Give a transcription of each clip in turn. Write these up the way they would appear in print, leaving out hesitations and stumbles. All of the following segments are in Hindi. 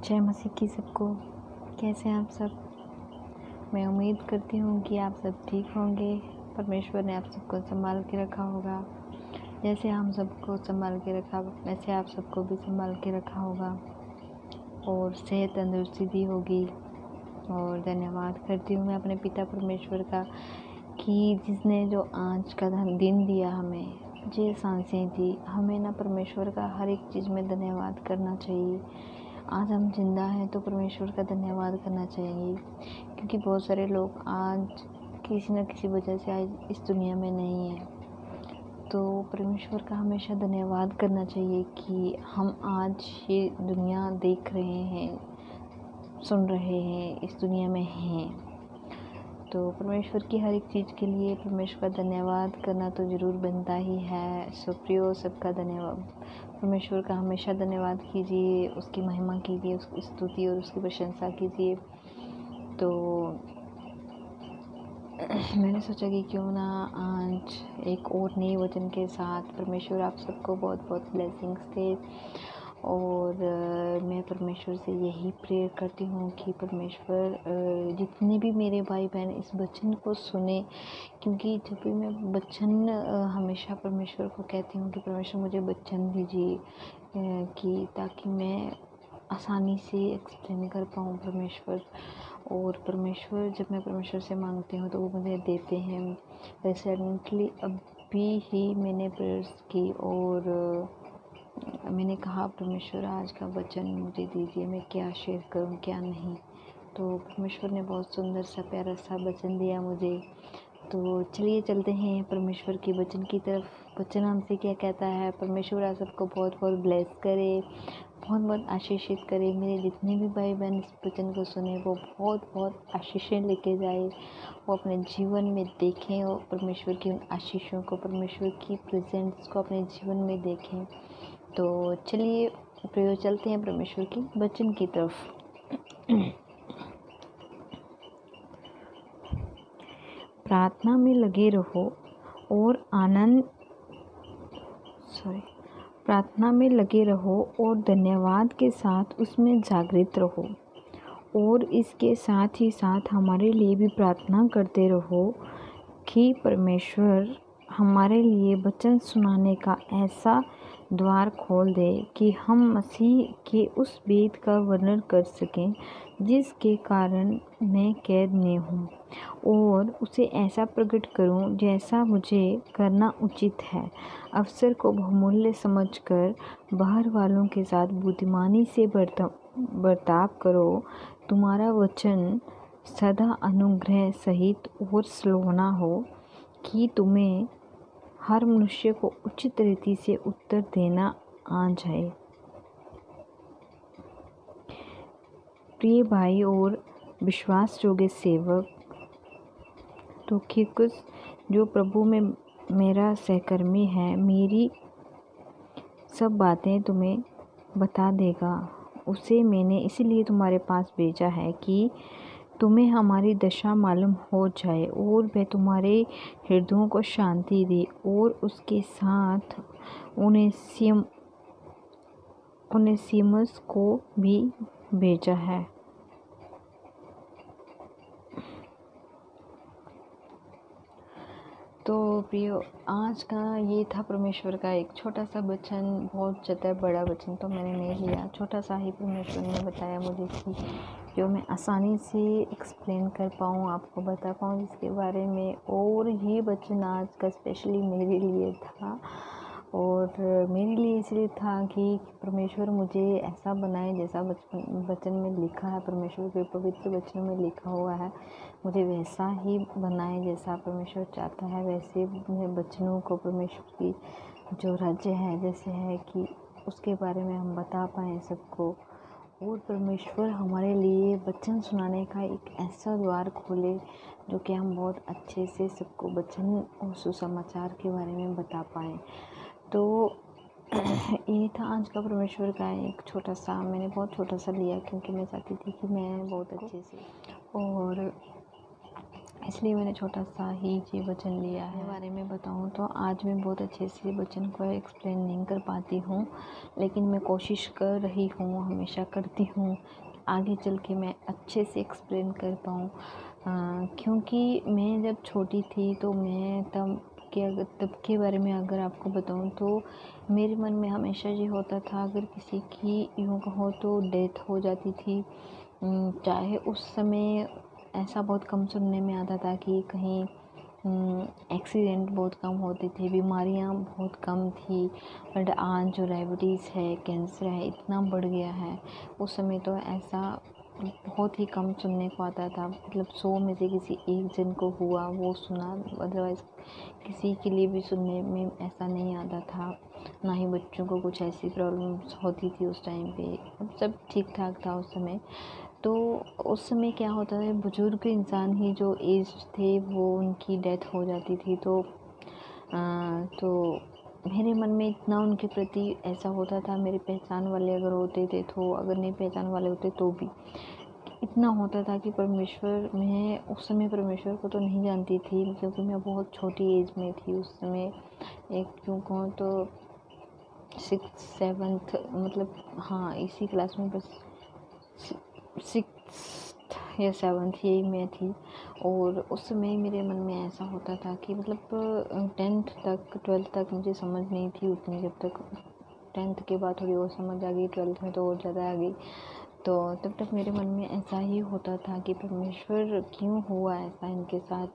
जय मसीह की सबको। कैसे हैं आप सब। मैं उम्मीद करती हूँ कि आप सब ठीक होंगे। परमेश्वर ने आप सबको संभाल के रखा होगा। जैसे हम सबको संभाल के रखा वैसे आप सबको भी संभाल के रखा होगा और सेहत तंदुरुस्ती दी होगी। और धन्यवाद करती हूँ मैं अपने पिता परमेश्वर का कि जिसने जो आज का दिन दिया हमें, जो सांसें दी हमें ना, परमेश्वर का हर एक चीज़ में धन्यवाद करना चाहिए। आज हम जिंदा हैं तो परमेश्वर का धन्यवाद करना चाहिए, क्योंकि बहुत सारे लोग आज किसी न किसी वजह से आज इस दुनिया में नहीं है। तो परमेश्वर का हमेशा धन्यवाद करना चाहिए कि हम आज ये दुनिया देख रहे हैं, सुन रहे हैं, इस दुनिया में हैं। तो परमेश्वर की हर एक चीज़ के लिए परमेश्वर का धन्यवाद करना तो ज़रूर बनता ही है। सो प्रियो, सबका धन्यवाद। परमेश्वर का हमेशा धन्यवाद कीजिए, उसकी महिमा कीजिए, उसकी स्तुति और उसकी प्रशंसा कीजिए। तो मैंने सोचा कि क्यों ना आज एक और नए वचन के साथ परमेश्वर आप सबको बहुत बहुत ब्लेसिंग्स दे। और मैं परमेश्वर से यही प्रेयर करती हूँ कि परमेश्वर जितने भी मेरे भाई बहन इस वचन को सुने, क्योंकि जब भी मैं वचन हमेशा परमेश्वर को कहती हूँ कि परमेश्वर मुझे वचन दीजिए कि ताकि मैं आसानी से एक्सप्लेन कर पाऊँ परमेश्वर। और परमेश्वर जब मैं परमेश्वर से मांगती हूँ तो वो मुझे देते हैं। रिसेंटली अभी ही मैंने प्रेयर्स की और मैंने कहा परमेश्वर आज का वचन मुझे दीजिए, मैं क्या शेयर करूं क्या नहीं। तो परमेश्वर ने बहुत सुंदर सा प्यारा सा वचन दिया मुझे। तो चलिए चलते हैं परमेश्वर के वचन की तरफ। वचन हमसे क्या कहता है। परमेश्वर आप सबको बहुत बहुत ब्लेस करे, बहुत बहुत आशीषित करे। मेरे जितने भी भाई बहन इस वचन को सुने वो बहुत बहुत आशीषें लेके जाए, वो अपने जीवन में देखें और परमेश्वर की उन आशीषों को, परमेश्वर की प्रेजेंस को अपने जीवन में देखें। तो चलिए प्रयोग चलते हैं परमेश्वर की वचन की तरफ। प्रार्थना में लगे रहो और प्रार्थना में लगे रहो और धन्यवाद के साथ उसमें जागृत रहो। और इसके साथ ही साथ हमारे लिए भी प्रार्थना करते रहो कि परमेश्वर हमारे लिए वचन सुनाने का ऐसा द्वार खोल दे कि हम मसीह के उस भेद का वर्णन कर सकें जिसके कारण मैं कैद में हूँ, और उसे ऐसा प्रकट करूँ जैसा मुझे करना उचित है। अवसर को बहुमूल्य समझकर बाहर वालों के साथ बुद्धिमानी से बर्ताव करो। तुम्हारा वचन सदा अनुग्रह सहित और सलोना हो कि तुम्हें हर मनुष्य को उचित रीति से उत्तर देना आ जाए। प्रिय भाई और विश्वास योग्य सेवक तुखिकुस, जो प्रभु में मेरा सहकर्मी है, मेरी सब बातें तुम्हें बता देगा। उसे मैंने इसलिए तुम्हारे पास भेजा है कि तुम्हें हमारी दशा मालूम हो जाए और वह तुम्हारे हृदयों को शांति दे। और उसके साथ उनेसिमुस को भी भेजा है। तो प्रियो, आज का ये था परमेश्वर का एक छोटा सा वचन। बहुत ज़्यादा बड़ा वचन तो मैंने नहीं लिया, छोटा सा ही परमेश्वर ने बताया मुझे कि जो मैं आसानी से एक्सप्लेन कर पाऊँ, आपको बता पाऊँ जिसके बारे में। और ये वचन आज का स्पेशली मेरे लिए था, और मेरे लिए इसलिए था कि परमेश्वर मुझे ऐसा बनाए जैसा वचन में लिखा है। परमेश्वर के पवित्र वचन में लिखा हुआ है, मुझे वैसा ही बनाए जैसा परमेश्वर चाहता है। वैसे वचनों को परमेश्वर की जो राज्य है जैसे है कि उसके बारे में हम बता पाएँ सबको। और परमेश्वर हमारे लिए वचन सुनाने का एक ऐसा द्वार खोले जो कि हम बहुत अच्छे से सबको वचन और सुसमाचार के बारे में बता पाएँ। तो ये था आज का परमेश्वर का एक छोटा सा, मैंने बहुत छोटा सा लिया क्योंकि मैं चाहती थी कि मैं बहुत अच्छे से। और इसलिए मैंने छोटा सा ही ये वचन लिया है। बारे में बताऊँ तो आज मैं बहुत अच्छे से वचन को एक्सप्लेन नहीं कर पाती हूँ, लेकिन मैं कोशिश कर रही हूँ, हमेशा करती हूँ आगे चल के मैं अच्छे से एक्सप्लेन कर पाऊँ। क्योंकि मैं जब छोटी थी तो मैं तब के बारे में अगर आपको बताऊँ तो मेरे मन में हमेशा ये होता था, अगर किसी की यूँ कहो तो डेथ हो जाती थी, चाहे उस समय ऐसा बहुत कम सुनने में आता था कि कहीं एक्सीडेंट बहुत कम होते थे, बीमारियां बहुत कम थी, बट आज जो डायबिटीज़ है, कैंसर है, इतना बढ़ गया है। उस समय तो ऐसा बहुत ही कम सुनने को आता था, मतलब 100 में से किसी एक जन को हुआ वो सुना, अदरवाइज़ किसी के लिए भी सुनने में ऐसा नहीं आता था। ना ही बच्चों को कुछ ऐसी प्रॉब्लम्स होती थी उस टाइम पे, सब ठीक ठाक था उस समय। तो उस समय क्या होता है, बुजुर्ग इंसान ही जो एज थे वो उनकी डेथ हो जाती थी, तो मेरे मन में इतना उनके प्रति ऐसा होता था, मेरे पहचान वाले अगर होते थे तो, अगर नहीं पहचान वाले होते तो भी इतना होता था कि परमेश्वर, मैं उस समय परमेश्वर को तो नहीं जानती थी क्योंकि मैं बहुत छोटी एज में थी उस समय, एक क्यों कहूँ तो 6-7 मतलब हाँ इसी क्लास में, बस 6th या 7th यही में थी। और उस समय मेरे मन में ऐसा होता था कि मतलब 10th तक 12th तक मुझे समझ नहीं थी उतनी, जब तक 10th के बाद थोड़ी और समझ आ गई, 12th में तो और ज़्यादा आ गई। तो तब तक मेरे मन में ऐसा ही होता था कि परमेश्वर क्यों हुआ ऐसा इनके साथ,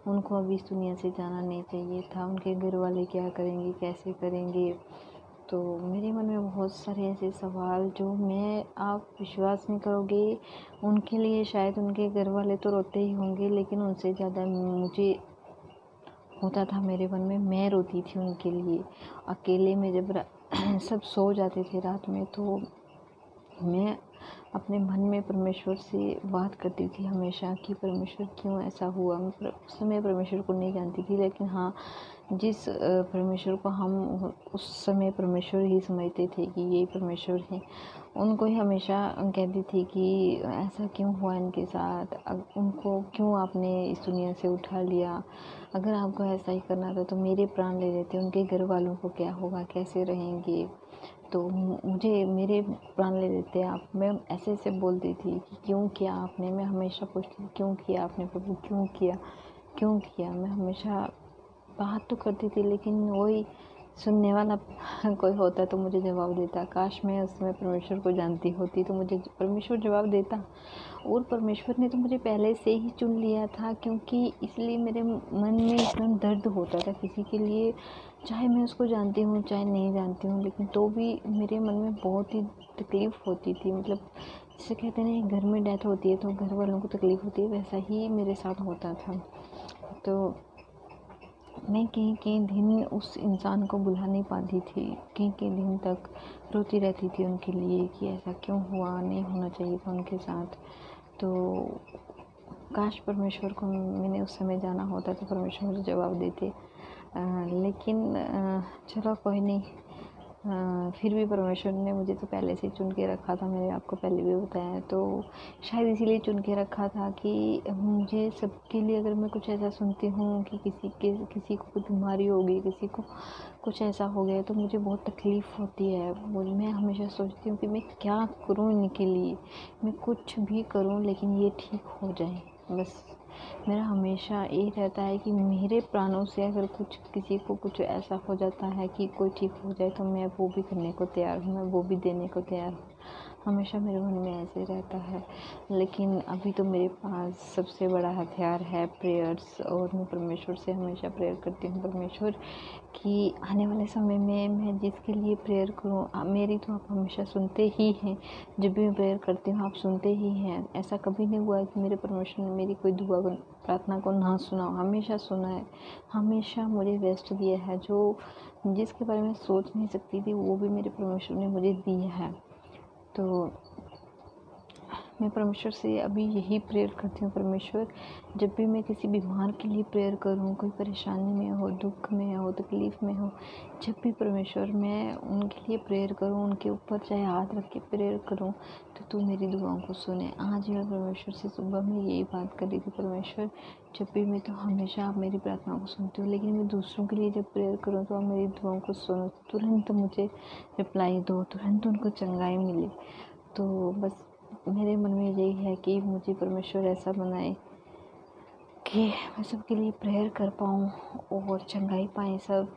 उनको अभी इस दुनिया से जाना नहीं चाहिए था, उनके घर वाले क्या करेंगे, कैसे करेंगे। तो मेरे मन में बहुत सारे ऐसे सवाल जो मैं, आप विश्वास नहीं करोगे, उनके लिए शायद उनके घर वाले तो रोते ही होंगे, लेकिन उनसे ज़्यादा मुझे होता था मेरे मन में, मैं रोती थी उनके लिए। अकेले में जब सब सो जाते थे रात में, तो मैं अपने मन में परमेश्वर से बात करती थी हमेशा कि परमेश्वर क्यों ऐसा हुआ। मैं उस समय परमेश्वर को नहीं जानती थी, लेकिन हाँ, जिस परमेश्वर को हम उस समय परमेश्वर ही समझते थे कि ये परमेश्वर है, उनको ही हमेशा कहती थी कि ऐसा क्यों हुआ इनके साथ, उनको क्यों आपने इस दुनिया से उठा लिया, अगर आपको ऐसा ही करना था तो मेरे प्राण ले लेते, उनके घर वालों को क्या होगा, कैसे रहेंगे, तो मुझे मेरे प्राण ले लेते आप। मैं ऐसे ऐसे बोलती थी कि क्यों किया आपने, मैं हमेशा पूछती थी क्यों किया आपने प्रभु, क्यों किया, क्यों किया। मैं हमेशा बात तो करती थी, लेकिन वही सुनने वाला कोई होता तो मुझे जवाब देता। काश मैं उस समय परमेश्वर को जानती होती तो मुझे परमेश्वर जवाब देता, और परमेश्वर ने तो मुझे पहले से ही चुन लिया था, क्योंकि इसलिए मेरे मन में इतना दर्द होता था किसी के लिए, चाहे मैं उसको जानती हूँ चाहे नहीं जानती हूँ, लेकिन तो भी मेरे मन में बहुत ही तकलीफ़ होती थी। मतलब जैसे कहते हैं ना, घर में डेथ होती है तो घर वालों को तकलीफ़ होती है, वैसा ही मेरे साथ होता था। तो मैं कई कई दिन उस इंसान को बुला नहीं पाती थी, कई कई दिन तक रोती रहती थी उनके लिए कि ऐसा क्यों हुआ, नहीं होना चाहिए था उनके साथ। तो काश परमेश्वर को मैंने उस समय जाना होता तो परमेश्वर मुझे जवाब देते। लेकिन चलो कोई नहीं, फिर भी परमेश्वर ने मुझे तो पहले से चुन के रखा था, मैंने आपको पहले भी बताया, तो शायद इसीलिए चुन के रखा था कि मुझे सबके लिए, अगर मैं कुछ ऐसा सुनती हूँ कि किसी को कुछ बीमारी हो गई, किसी को कुछ ऐसा हो गया, तो मुझे बहुत तकलीफ़ होती है। मैं हमेशा सोचती हूँ कि मैं क्या करूँ इनके लिए, मैं कुछ भी करूँ लेकिन ये ठीक हो जाए, बस मेरा हमेशा यही रहता है कि मेरे प्राणों से अगर कुछ किसी को कुछ ऐसा हो जाता है कि कोई ठीक हो जाए, तो मैं वो भी करने को तैयार हूँ, मैं वो भी देने को तैयार हूँ। हमेशा मेरे मन में ऐसे रहता है। लेकिन अभी तो मेरे पास सबसे बड़ा हथियार है प्रेयर्स, और मैं परमेश्वर से हमेशा प्रेयर करती हूँ परमेश्वर कि आने वाले समय में मैं जिसके लिए प्रेयर करूँ, मेरी तो आप हमेशा सुनते ही हैं, जब भी मैं प्रेयर करती हूँ आप सुनते ही हैं। ऐसा कभी नहीं हुआ है कि मेरे परमेश्वर ने मेरी कोई दुआ को, प्रार्थना को ना सुना हो, हमेशा सुना है, हमेशा मुझे बेस्ट दिया है। जो जिसके बारे में सोच नहीं सकती थी वो भी मेरे परमेश्वर ने मुझे दिया है। तो मैं परमेश्वर से अभी यही प्रेयर करती हूँ, परमेश्वर जब भी मैं किसी बीमार के लिए प्रेयर करूँ, कोई परेशानी में हो, दुख में हो, तकलीफ़ में हो, जब भी परमेश्वर मैं उनके लिए प्रेयर करूँ, उनके ऊपर चाहे हाथ रख के प्रेयर करूँ, तो तू मेरी दुआओं को सुने। आज मैं परमेश्वर से सुबह में यही बात कर रही थी, परमेश्वर जब भी मैं तो हमेशा आप मेरी प्रार्थनाओं को सुनती हो, लेकिन मैं दूसरों के लिए जब प्रेयर करूँ तो आप मेरी दुआओं को सुनो, तुरंत मुझे रिप्लाई दो, तुरंत उनको चंगाई मिले। तो बस मेरे मन में यही है कि मुझे परमेश्वर ऐसा बनाए कि मैं सबके लिए प्रेयर कर पाऊँ और चंगाई पाएँ सब।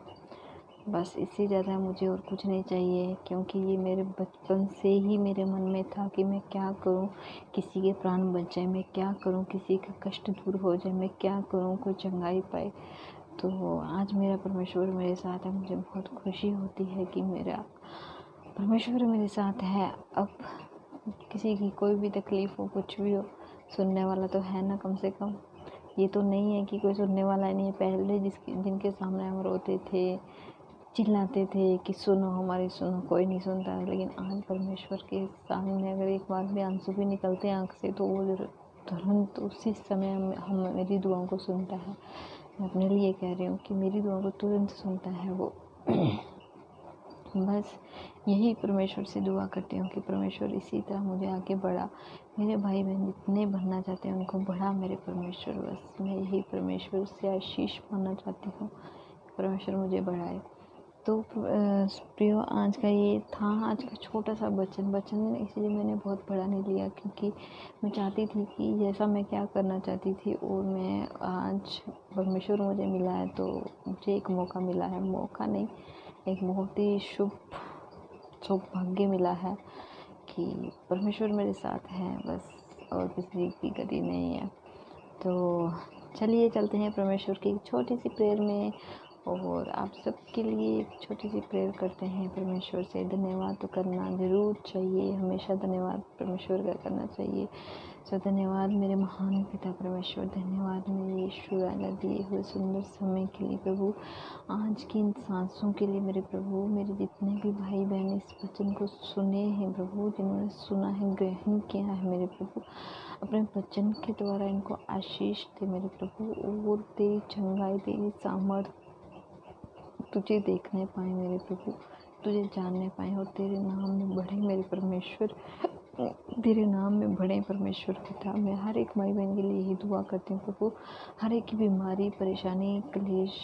बस इससे ज़्यादा मुझे और कुछ नहीं चाहिए, क्योंकि ये मेरे बचपन से ही मेरे मन में था कि मैं क्या करूँ किसी के प्राण बच जाए, मैं क्या करूँ किसी का कष्ट दूर हो जाए, मैं क्या करूँ कोई चंगाई पाए। तो आज मेरा परमेश्वर मेरे साथ है, मुझे बहुत खुशी होती है कि मेरा परमेश्वर मेरे साथ है। अब किसी की कोई भी तकलीफ़ हो, कुछ भी हो, सुनने वाला तो है ना कम से कम। ये तो नहीं है कि कोई सुनने वाला ही नहीं है। पहले जिनके सामने हम रोते थे, चिल्लाते थे कि सुनो हमारी सुनो, कोई नहीं सुनता है। लेकिन आज परमेश्वर के सामने अगर एक बार भी आंसू भी निकलते हैं आँख से, तो वो तुरंत उसी समय हम मेरी दुआओं को सुनता है। मैं अपने लिए कह रही हूँ कि मेरी दुआओं को तुरंत सुनता है वो। बस यही परमेश्वर से दुआ करती हूँ कि परमेश्वर इसी तरह मुझे आगे बढ़ा, मेरे भाई बहन जितने बढ़ना चाहते हैं उनको बढ़ा मेरे परमेश्वर। बस मैं यही परमेश्वर से आशीष पाना चाहती हूँ, परमेश्वर मुझे बढ़ाए। तो प्रियो आज का ये था, आज का छोटा सा वचन इसलिए मैंने बहुत बड़ा नहीं लिया, क्योंकि मैं चाहती थी कि जैसा मैं क्या करना चाहती थी और मैं आज परमेश्वर मुझे मिला है, तो मुझे एक मौका मिला है, मौका नहीं एक बहुत ही शुभ सौभाग्य मिला है कि परमेश्वर मेरे साथ है बस, और किसी की गति नहीं है। तो चलिए चलते हैं परमेश्वर की छोटी सी प्रेयर में, और आप सबके लिए एक छोटी सी प्रेयर करते हैं परमेश्वर से। धन्यवाद तो करना ज़रूर चाहिए, हमेशा धन्यवाद परमेश्वर का करना चाहिए। सो धन्यवाद मेरे महान पिता परमेश्वर, धन्यवाद मेरे यीशु राजा दिए हुए सुंदर समय के लिए प्रभु, आज की इन सांसों के लिए मेरे प्रभु। मेरे जितने भी भाई बहन इस वचन को सुने हैं प्रभु, जिन्होंने सुना है, ग्रहण किया है मेरे प्रभु, अपने वचन के द्वारा इनको आशीष दे मेरे प्रभु, और तेरी चंगाई, तेरी सामर्थ तुझे देखने पाए मेरे प्रभु, तुझे जानने पाए, और तेरे नाम में बढ़े मेरे परमेश्वर, तेरे नाम में बढ़े परमेश्वर पिता। मैं हर एक भाई बहन के लिए यही दुआ करती हूँ प्रभु, हर एक की बीमारी, परेशानी, क्लेश,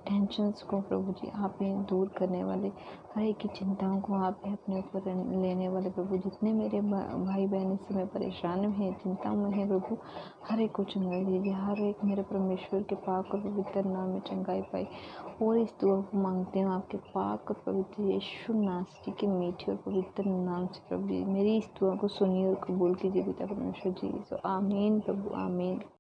टेंशन्स को प्रभु जी आप ही दूर करने वाले, हर एक की चिंताओं को आप ही अपने ऊपर लेने वाले प्रभु। जितने मेरे भाई बहन इस समय परेशान हैं, चिंता में हैं प्रभु, हर एक को चंगाई दीजिए, हर एक मेरे परमेश्वर के पाक और पवित्र नाम में चंगाई पाई। और इस दुआ को मांगते हैं आपके पाक और पवित्र यीशु नासरी के मीठे और पवित्र नाम से प्रभु जी। मेरी इस दुआ को सुनिए और कबूल कीजिए पिता परमेश्वर जी। सो आमीन प्रभु, आमीन।